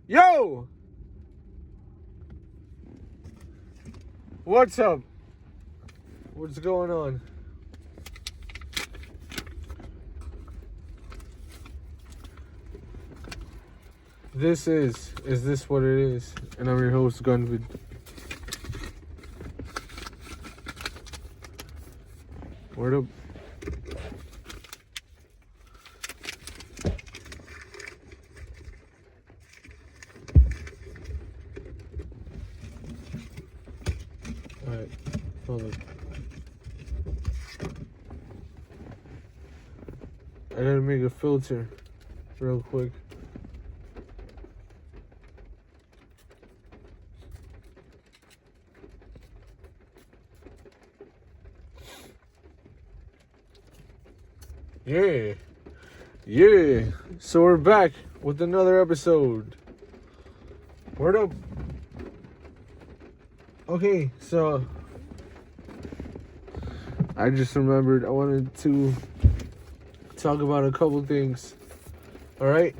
Yo! What's up? What's going on? This is this what it is? And I'm your host, Gunvid. Word up. Alright, hold on. I gotta make a filter real quick. Yeah. So we're back with another episode. Word up. Okay, so I just remembered I wanted to talk about a couple things. Alright?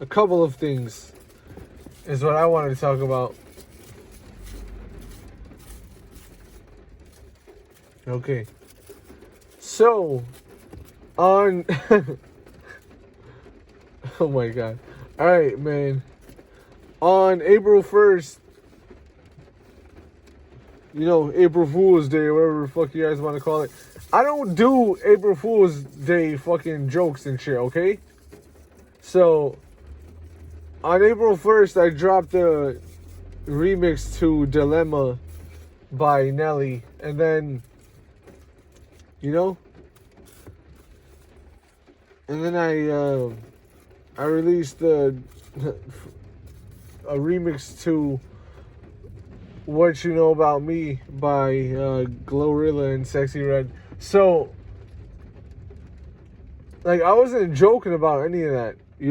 A couple of things is what I wanted to talk about. Okay. So, on... oh my god. Alright, man. On April 1st, April Fool's Day, or whatever the fuck you guys want to call it. I don't do April Fool's Day fucking jokes and shit, okay? So, on April 1st, I dropped a remix to Dilemma by Nelly. And then, and then I released a remix to What You Know About Me by Glorilla and Sexy Red. So, like, I wasn't joking about any of that, I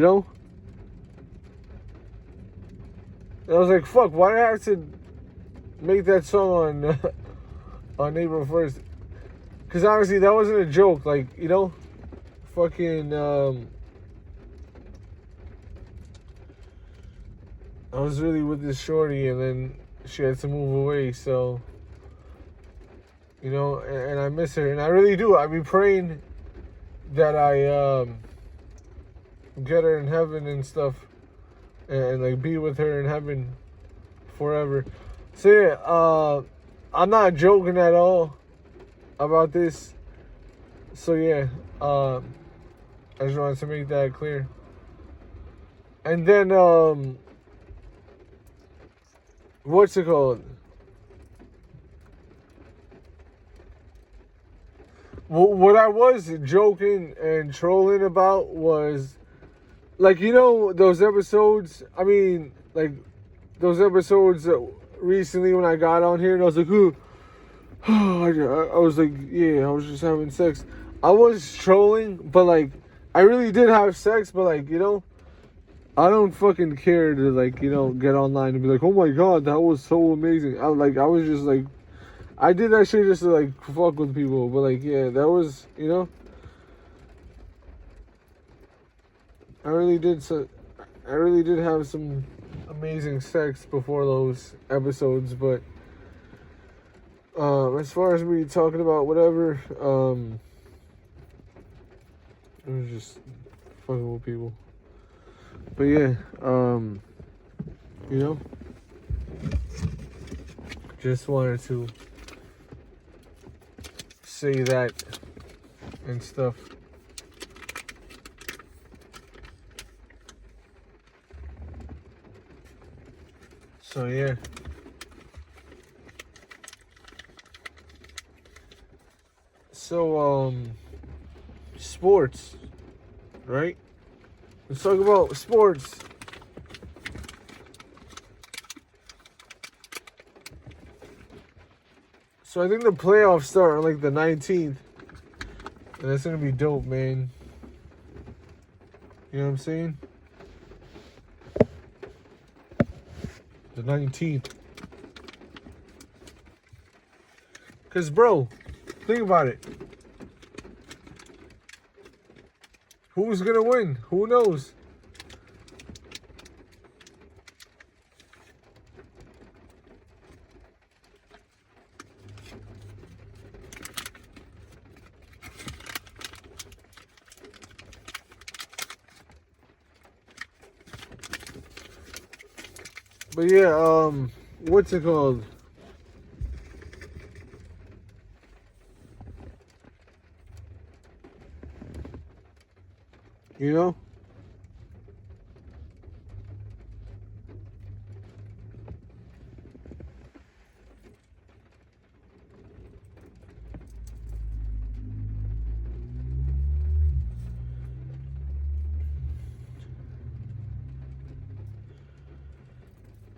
was like, fuck, why do I have to make that song on April 1st? Because honestly, that wasn't a joke, like, fucking, I was really with this shorty, and then she had to move away, so, and I miss her, and I really do. I be praying that I get her in heaven and stuff, and like be with her in heaven forever. So yeah, I'm not joking at all about this. So yeah, I just wanted to make that clear. And then what's it called? What I was joking and trolling about was, like, those episodes, those episodes recently when I got on here and I was like, ooh, I was like, yeah, I was just having sex. I was trolling, but, like, I really did have sex, but, like, I don't fucking care to, like, get online and be like, oh my god, that was so amazing. I was just, like, I did that shit just to, like, fuck with people, but, like, yeah, that was, I really did have some amazing sex before those episodes, but as far as me talking about whatever, it was just fucking with people. But yeah, just wanted to say that and stuff. So yeah. So sports, right? Let's talk about sports. So I think the playoffs start on like the 19th. And that's gonna be dope, man. You know what I'm saying? The 19th. Cause bro, think about it. Who's gonna win? Who knows? But yeah, what's it called? You know?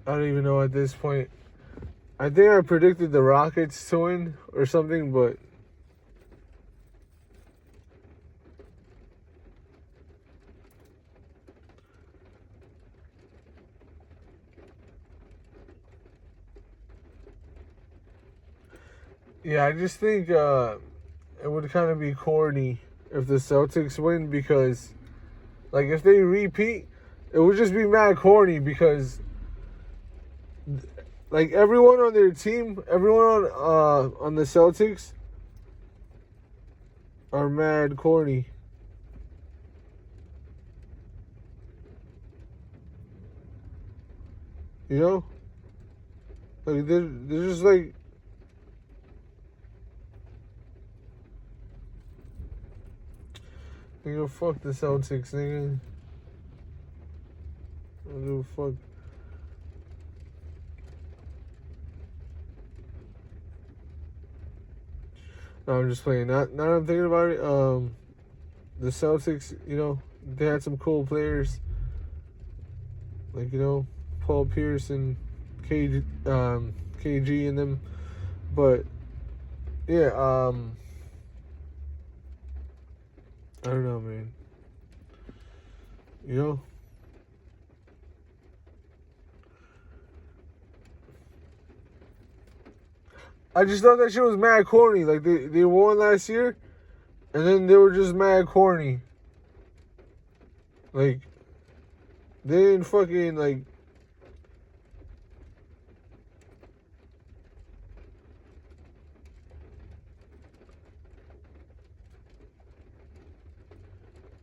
I don't even know at this point. I think I predicted the Rockets to win or something, but yeah, I just think it would kind of be corny if the Celtics win because, like, if they repeat, it would just be mad corny because, like, everyone on their team, everyone on the Celtics are mad corny. You know, like they're just like, nigga, fuck the Celtics, nigga. I don't give a fuck. No, I'm just playing. Now that I'm thinking about it, the Celtics, you know, they had some cool players, like, you know, Paul Pierce and KG and them, but yeah, I don't know, man. You know, I just thought that shit was mad corny. Like they won last year, and then they were just mad corny. Like they didn't fucking like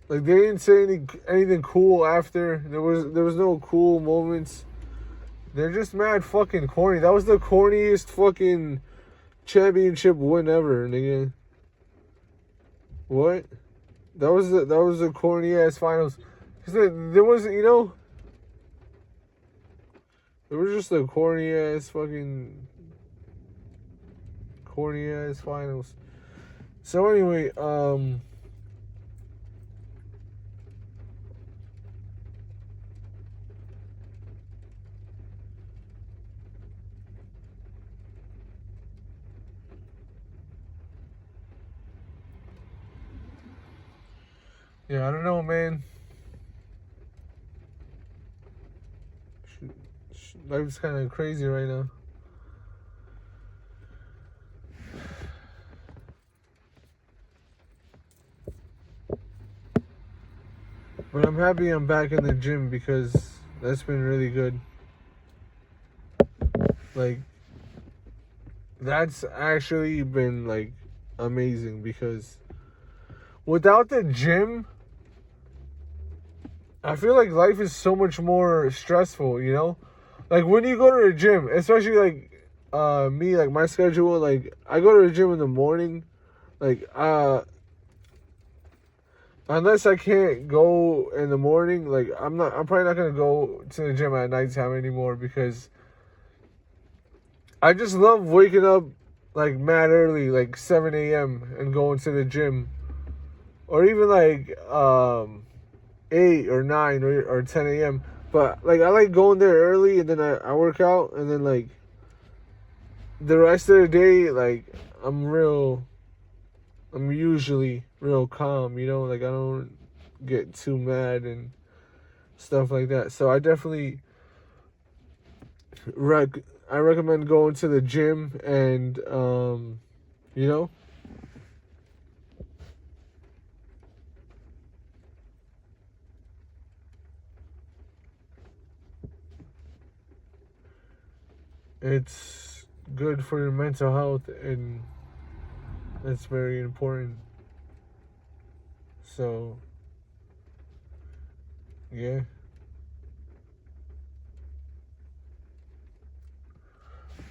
they didn't say anything cool after. There was no cool moments. They're just mad fucking corny. That was the corniest fucking championship win ever, nigga. What? That was the corny ass finals. Cause there was, you know, it was just a corny ass finals. So anyway, yeah, I don't know, man. Life's kind of crazy right now. But I'm happy I'm back in the gym because that's been really good. Like, that's actually been, like, amazing because without the gym, I feel like life is so much more stressful, you know? Like, when you go to the gym, especially, like, me, like, my schedule, like, I go to the gym in the morning, like, unless I can't go in the morning, like, I'm probably not gonna go to the gym at nighttime anymore because I just love waking up, like, mad early, like, 7 a.m. and going to the gym. Or even, like, 8 or 9 or 10 a.m. But, like, I like going there early and then I work out and then, like, the rest of the day, like, I'm usually real calm, you know? Like, I don't get too mad and stuff like that. So I definitely I recommend going to the gym and, you know? It's good for your mental health and that's very important. So, yeah.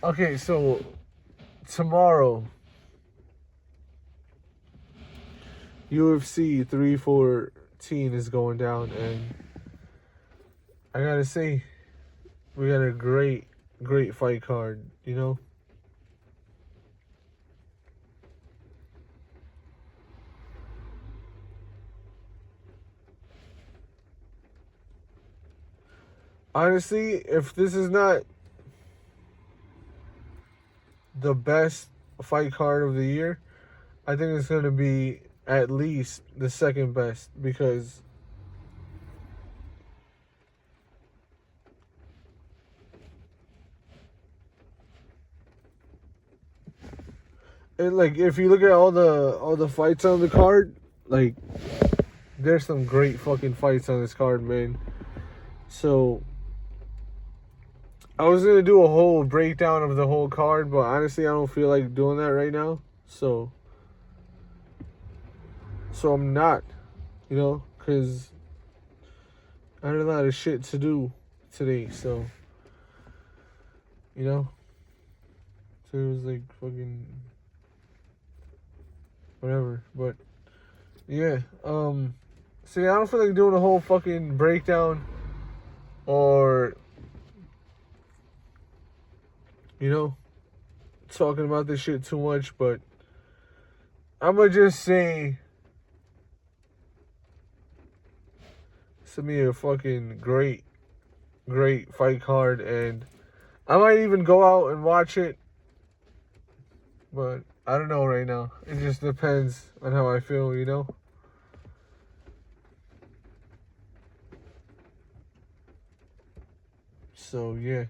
Okay, so tomorrow, UFC 314 is going down, and I gotta say, we got a great fight card, you know? Honestly, if this is not the best fight card of the year, I think it's going to be at least the second best, because like, if you look at all the fights on the card, like, there's some great fucking fights on this card, man. So I was gonna do a whole breakdown of the whole card, but honestly, I don't feel like doing that right now. So I'm not, you know, because I had a lot of shit to do today. So, you know, so it was like fucking whatever. But yeah, see, I don't feel like doing a whole fucking breakdown or, you know, talking about this shit too much, but I'm gonna just say it's gonna be a fucking great fight card, and I might even go out and watch it, but I don't know right now. It just depends on how I feel, you know? So, yeah.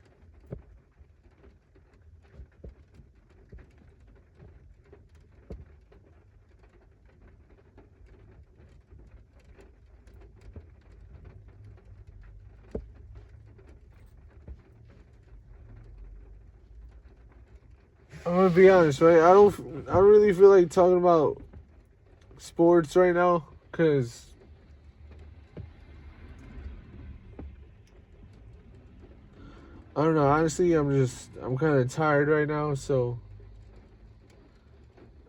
I'm gonna be honest, right? I don't really feel like talking about sports right now, cause I don't know. Honestly, I'm kind of tired right now, so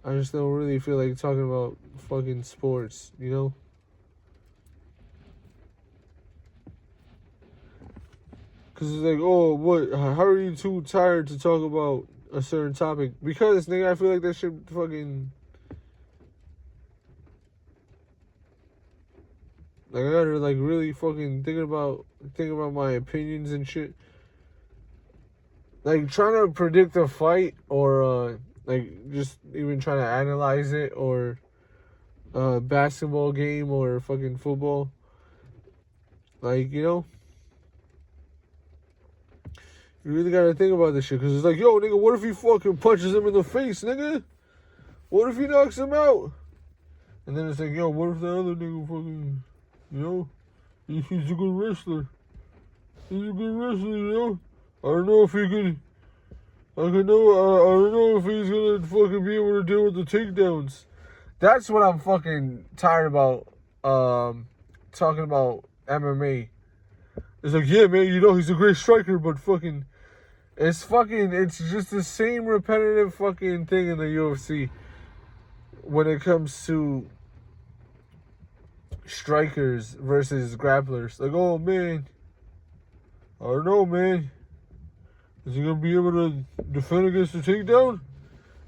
I just don't really feel like talking about fucking sports, you know? Cause it's like, oh, what? How are you too tired to talk about a certain topic? Because, nigga, I feel like that shit fucking, like, I gotta like really fucking think about my opinions and shit. Like, trying to predict a fight, or like just even trying to analyze it, or a basketball game or fucking football. Like, you know, you really gotta think about this shit, because it's like, yo, nigga, what if he fucking punches him in the face, nigga? What if he knocks him out? And then it's like, yo, what if the other nigga fucking, you know, he's a good wrestler. He's a good wrestler, you know? I don't know if he could, I don't know if he's gonna fucking be able to deal with the takedowns. That's what I'm fucking tired about, talking about MMA. It's like, yeah, man, you know, he's a great striker, but fucking, it's just the same repetitive fucking thing in the UFC when it comes to strikers versus grapplers. Like, oh, man, I don't know, man. Is he gonna be able to defend against the takedown?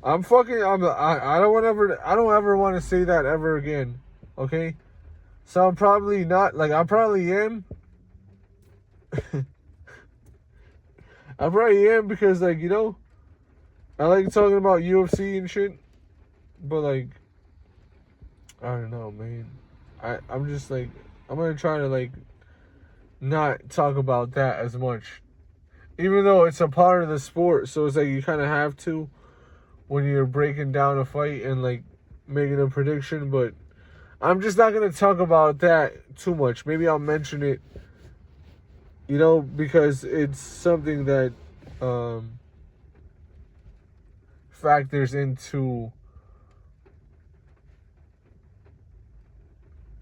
I don't ever want to say that ever again. Okay? So I'm probably not, like, I probably am. I probably am, because, like, you know, I like talking about UFC and shit, but, like, I don't know, man. I'm just, like, I'm gonna try to, like, not talk about that as much. Even though it's a part of the sport, so it's like you kind of have to when you're breaking down a fight and, like, making a prediction, but I'm just not gonna talk about that too much. Maybe I'll mention it, you know, because it's something that factors into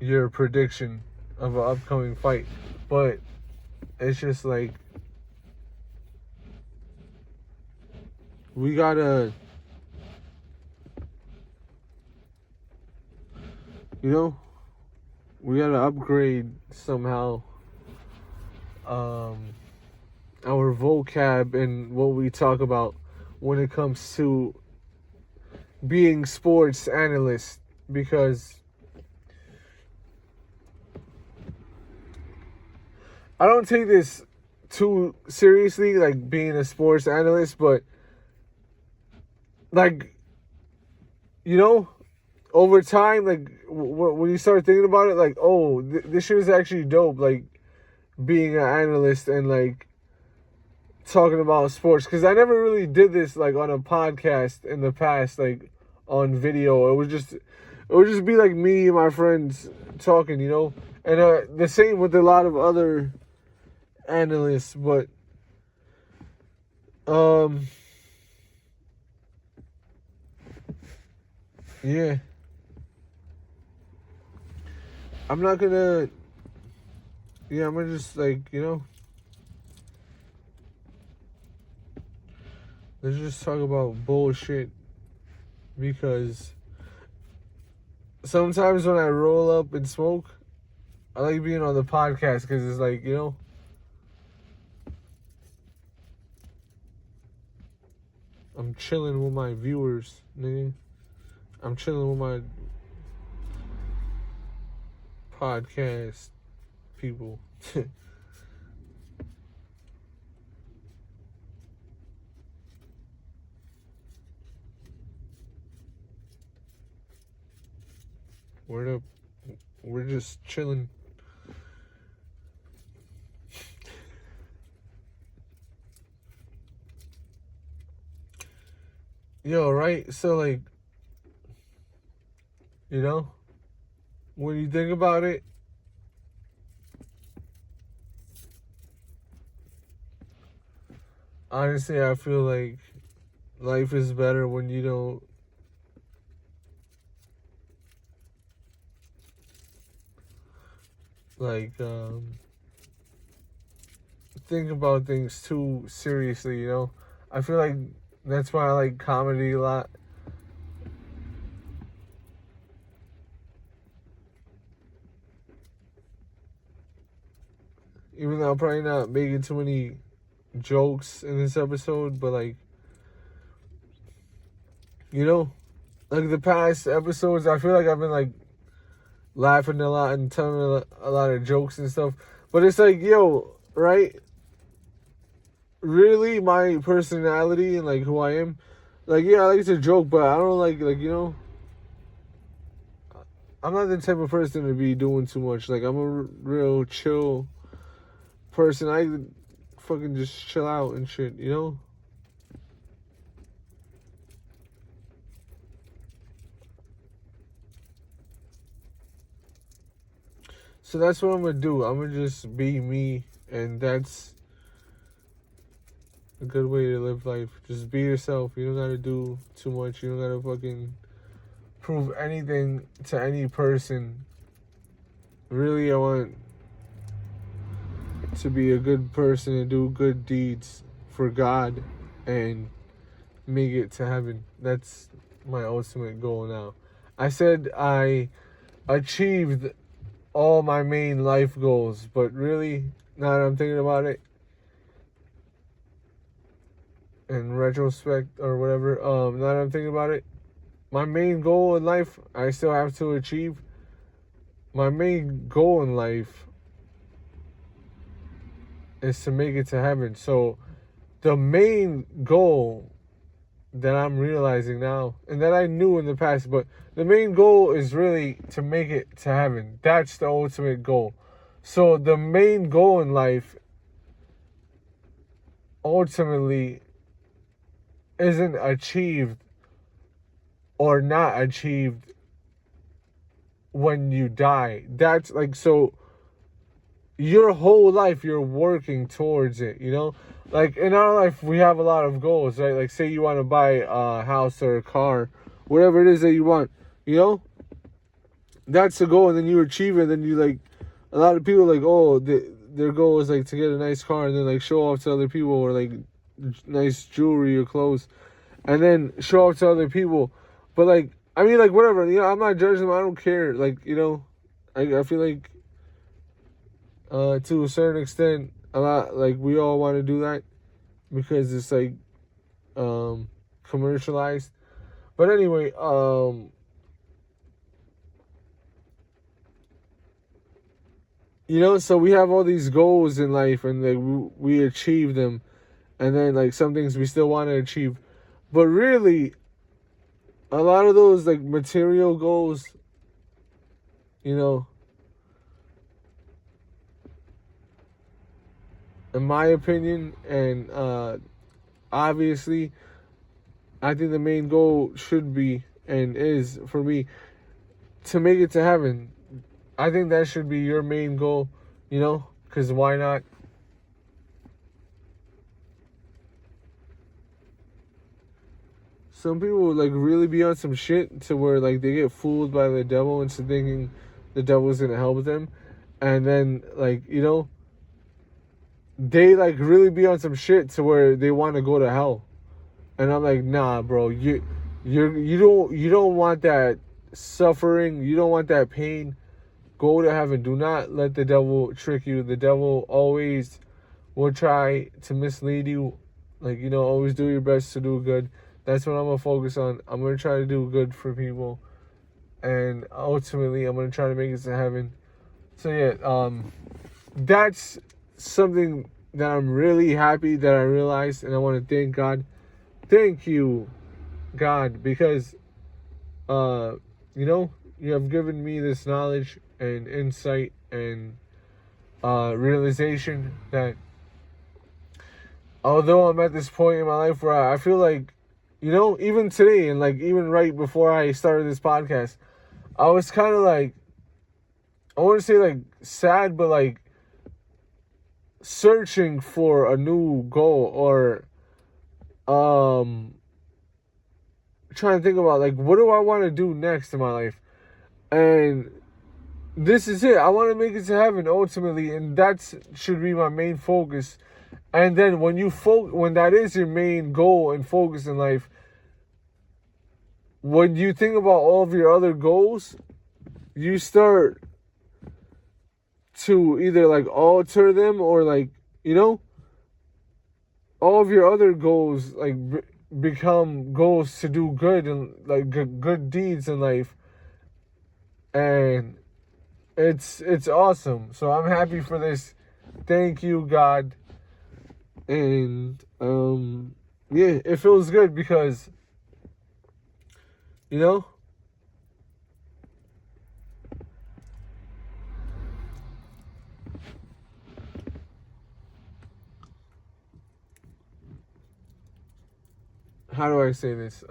your prediction of an upcoming fight. But it's just like, we gotta, you know, we gotta upgrade somehow our vocab and what we talk about when it comes to being sports analysts, because I don't take this too seriously, like being a sports analyst, but like, you know, over time, like when you start thinking about it, like, oh, this shit is actually dope, like being an analyst and like talking about sports, because I never really did this like on a podcast in the past, like on video. It would just be like me and my friends talking, you know, and the same with a lot of other analysts, but yeah, I'm not gonna, yeah, I'm gonna just like, you know, let's just talk about bullshit, because sometimes when I roll up and smoke, I like being on the podcast because it's like, you know, I'm chilling with my viewers, nigga. I'm chilling with my podcast people. We're just chilling. Yo, right? So like, you know, when you think about it, honestly, I feel like life is better when you don't like think about things too seriously, you know? I feel like that's why I like comedy a lot. Even though I'm probably not making too many jokes in this episode, but like, you know, like the past episodes, I feel like I've been like laughing a lot and telling a lot of jokes and stuff. But it's like, yo, right? Really, my personality and like who I am, like, yeah, I like to joke, but I don't like, you know, I'm not the type of person to be doing too much. Like, I'm a real chill person. I fucking just chill out and shit, you know? So that's what I'm gonna do. I'm gonna just be me, and that's a good way to live life. Just be yourself. You don't gotta do too much. You don't gotta fucking prove anything to any person. Really, I want to be a good person and do good deeds for God and make it to heaven. That's my ultimate goal now. I said I achieved all my main life goals, but really, now that I'm thinking about it, in retrospect or whatever, now that I'm thinking about it, my main goal in life, I still have to achieve. My main goal in life is to make it to heaven. So the main goal that I'm realizing now, and that I knew in the past, but the main goal is really to make it to heaven. That's the ultimate goal. So the main goal in life ultimately isn't achieved or not achieved when you die. That's like, so your whole life you're working towards it, you know? Like in our life we have a lot of goals, right? Like say you want to buy a house or a car, whatever it is that you want, you know? That's the goal, and then you achieve it, and then you like, a lot of people like, oh, their goal is like to get a nice car and then like show off to other people, or like nice jewelry or clothes. and then show up to other people. But like, I mean, like whatever. You know, I'm not judging them. I don't care. Like, you know, I feel like to a certain extent, a lot like we all want to do that because it's like commercialized. But anyway, you know, so we have all these goals in life, and like we achieve them, and then like some things we still want to achieve, but really, a lot of those like material goals, you know, in my opinion, and obviously, I think the main goal should be and is for me to make it to heaven. I think that should be your main goal, you know, because why not? Some people like really be on some shit to where like they get fooled by the devil into thinking the devil's gonna help them, and then like, you know, they like really be on some shit to where they want to go to hell. And I'm like, nah, bro, you don't want that suffering, you don't want that pain. Go to heaven. Do not let the devil trick you. The devil always will try to mislead you. Like, you know, always do your best to do good. That's what I'm gonna focus on. I'm gonna try to do good for people, and ultimately, I'm gonna try to make it to heaven. So yeah, that's something that I'm really happy that I realized, and I want to thank God. Thank you, God, because you know, you have given me this knowledge and insight and realization that although I'm at this point in my life where I feel like, you know, even today and like even right before I started this podcast, I was kind of like, I want to say like sad, but like searching for a new goal, or trying to think about like, what do I want to do next in my life? And this is it. I want to make it to heaven ultimately, and that should be my main focus. And then when when that is your main goal and focus in life, when you think about all of your other goals, you start to either like alter them, or like, you know, all of your other goals like become goals to do good and like good deeds in life. And it's awesome. So I'm happy for this. Thank you, God. And yeah, it feels good because, you know, how do I say this?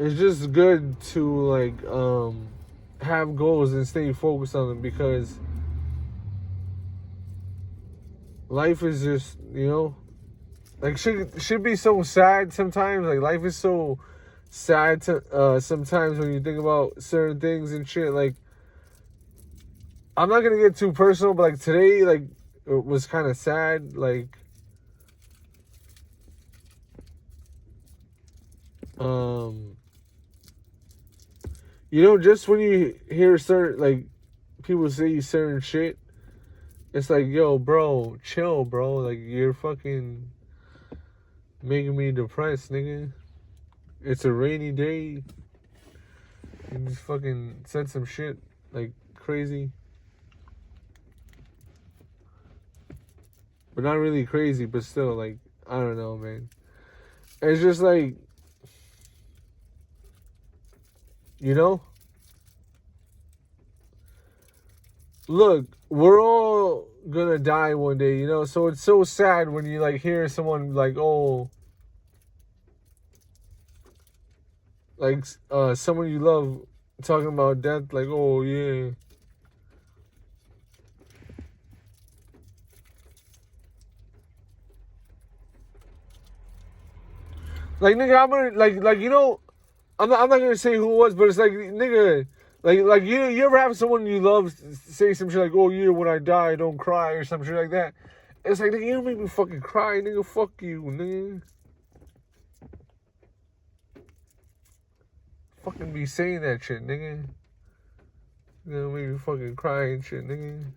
It's just good to like have goals and stay focused on them, because life is just, you know, like should be so sad sometimes. Like life is so sad to sometimes when you think about certain things and shit. Like, I'm not gonna get too personal, but like today, like it was kind of sad. Like, you know, just when you hear certain like people say certain shit, it's like, yo, bro, chill, bro. Like, you're fucking making me depressed, nigga. It's a rainy day. You just fucking said some shit like crazy. But not really crazy, but still, like, I don't know, man. It's just like, you know? Look, we're all gonna die one day, you know? So it's so sad when you, like, hear someone, like, oh, like, someone you love talking about death, like, oh, yeah. Like, nigga, I'm gonna, like, you know, I'm not gonna say who it was, but it's like, nigga, like you ever have someone you love say some shit like, oh yeah, when I die, don't cry or some shit like that. It's like, nigga, you don't make me fucking cry, nigga. Fuck you, nigga. Fucking be saying that shit, nigga. You know, make me fucking cry and shit, nigga.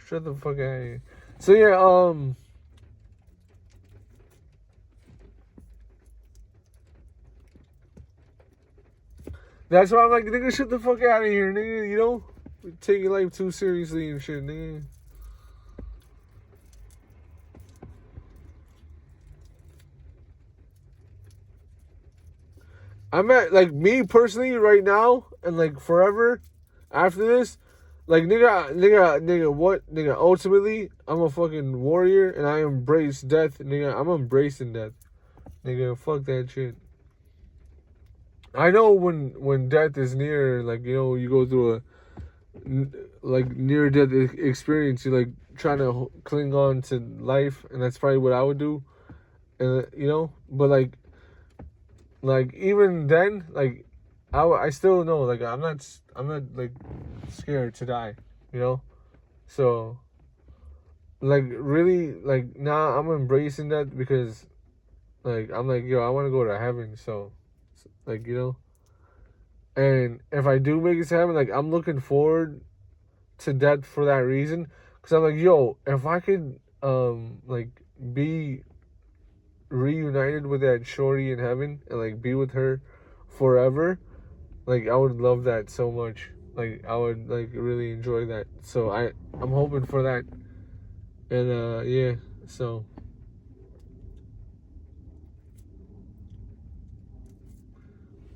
Shut the fuck out of here. So yeah, that's why I'm like, nigga, shut the fuck out of here, nigga. You know, take your life too seriously and shit, nigga. I'm at, like, me personally right now and like forever after this, like, nigga, what, nigga, ultimately, I'm a fucking warrior and I embrace death, nigga. I'm embracing death, nigga. Fuck that shit. I know when death is near, like, you know, you go through a, like, near death experience, you like trying to cling on to life, and that's probably what I would do, and you know, but like even then, like, I still know, like, I'm not like scared to die, you know, so like really, like, now I'm embracing that because, like, I'm like, yo, I want to go to heaven, so like, you know, and if I do make it to heaven, like, I'm looking forward to death for that reason, because I'm like, yo, if I could like be reunited with that shorty in heaven and like be with her forever, like, I would love that so much. Like, I would like really enjoy that. So I'm hoping for that. And yeah, so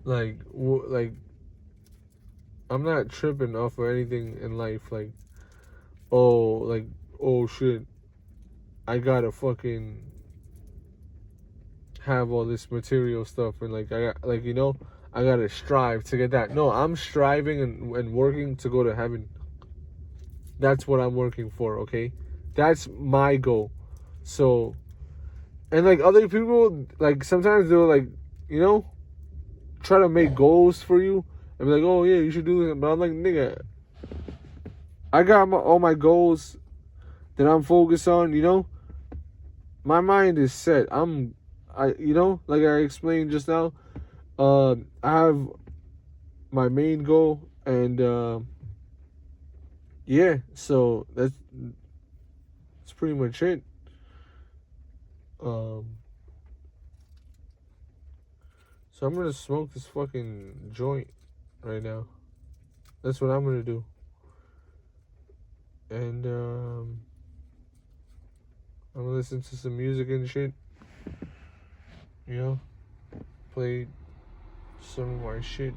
like I'm not tripping off of anything in life, like, oh, like, oh shit, I gotta fucking have all this material stuff, and like, I got, like, you know, I gotta strive to get that. No, I'm striving and working to go to heaven. That's what I'm working for, okay? That's my goal. So, and like other people, like, sometimes they'll, like, you know, try to make goals for you and be like, oh yeah, you should do this. But I'm like, nigga, I got all my goals that I'm focused on, you know? My mind is set. You know, like I explained just now, I have my main goal, and yeah, so that's pretty much it. So I'm gonna smoke this fucking joint right now. That's what I'm gonna do. And I'm gonna listen to some music and shit. You know, play some of my shit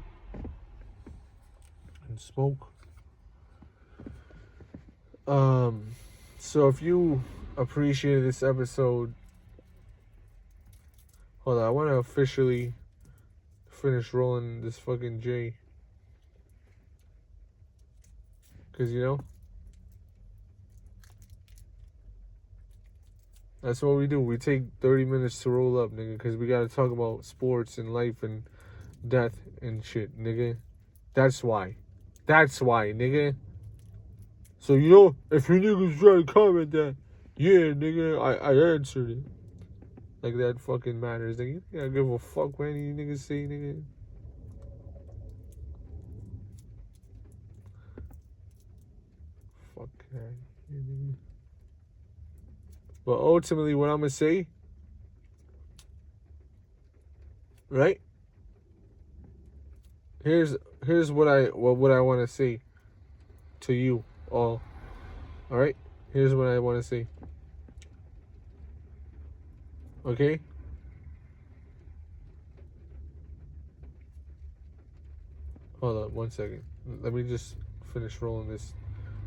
and smoke. So if you appreciated this episode, hold on, I want to officially finish rolling this fucking J. Because, you know, that's what we do. We take 30 minutes to roll up, nigga, because we got to talk about sports and life and death and shit, nigga. That's why. That's why, nigga. So, you know, if you niggas try to comment that, yeah, nigga, I answered it. Like, that fucking matters, nigga. You gotta give a fuck what any niggas say, nigga. Fuck that, nigga. But ultimately, what I'm gonna say, right? Here's what I want to say to you all. All right? Here's what I want to say. Okay? Hold on 1 second. Let me just finish rolling this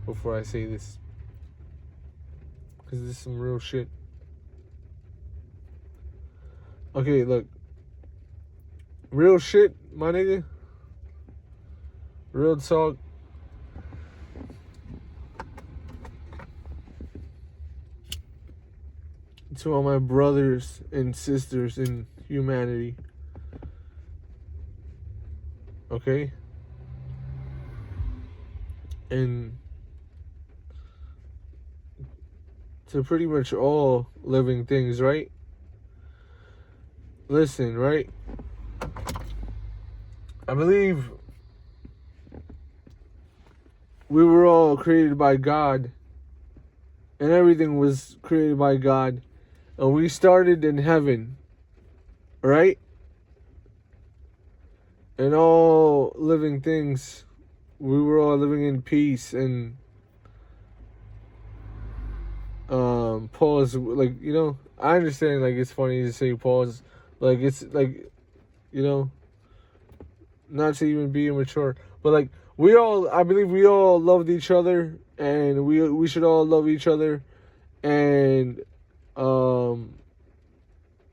before I say this. Because this is some real shit. Okay, look. Real shit, my nigga. Real talk. To all my brothers and sisters in humanity. Okay? And to pretty much all living things, right? Listen, right? I believe we were all created by God, and everything was created by God, and we started in heaven, right? And all living things, we were all living in peace and pause. Like, you know, I understand, like, it's funny to say pause, like, it's like, you know, not to even be immature, but like, I believe we all loved each other, and we should all love each other, and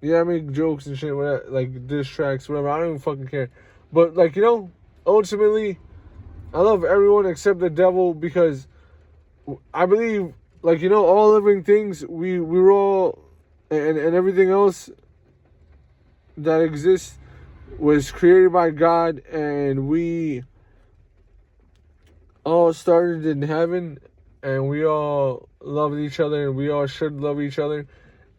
yeah, I make jokes and shit, whatever, like diss tracks, whatever. I don't even fucking care. But like, you know, ultimately, I love everyone except the devil, because I believe, like, you know, all living things, we were all, and everything else that exists was created by God, and we all started in heaven, and we all loved each other, and we all should love each other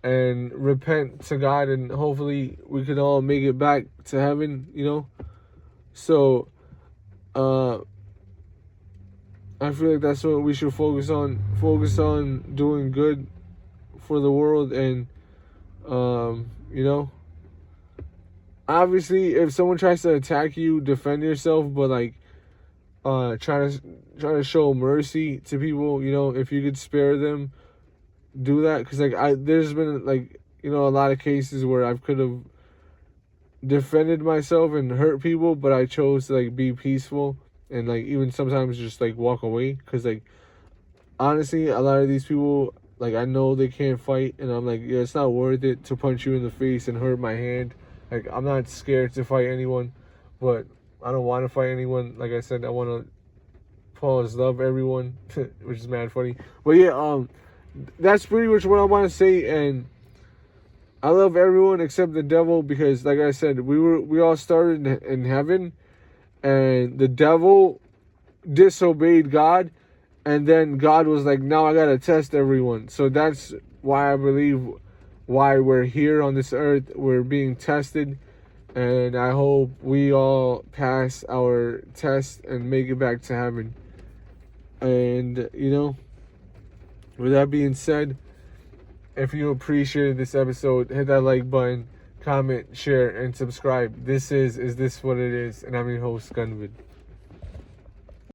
and repent to God, and hopefully we can all make it back to heaven, you know? So, I feel like that's what we should focus on. Focus on doing good for the world, and, you know, obviously, if someone tries to attack you, defend yourself, but like, try to show mercy to people. You know, if you could spare them, do that. Because like, there's been, like, you know, a lot of cases where I could have defended myself and hurt people, but I chose to like be peaceful, and like even sometimes just like walk away. Because like, honestly, a lot of these people, like, I know they can't fight, and I'm like, yeah, it's not worth it to punch you in the face and hurt my hand. Like, I'm not scared to fight anyone, but I don't want to fight anyone. Like I said, I want to love everyone, which is mad funny. But yeah, that's pretty much what I want to say. And I love everyone except the devil, because like I said, we all started in heaven, and the devil disobeyed God, and then God was like, now I gotta test everyone. So that's why I believe why we're here on this earth. We're being tested, and I hope we all pass our test and make it back to heaven. And, you know, with that being said, if you appreciated this episode, hit that like button, comment, share, and subscribe. This is This What It Is? And I'm your host, Gunvid.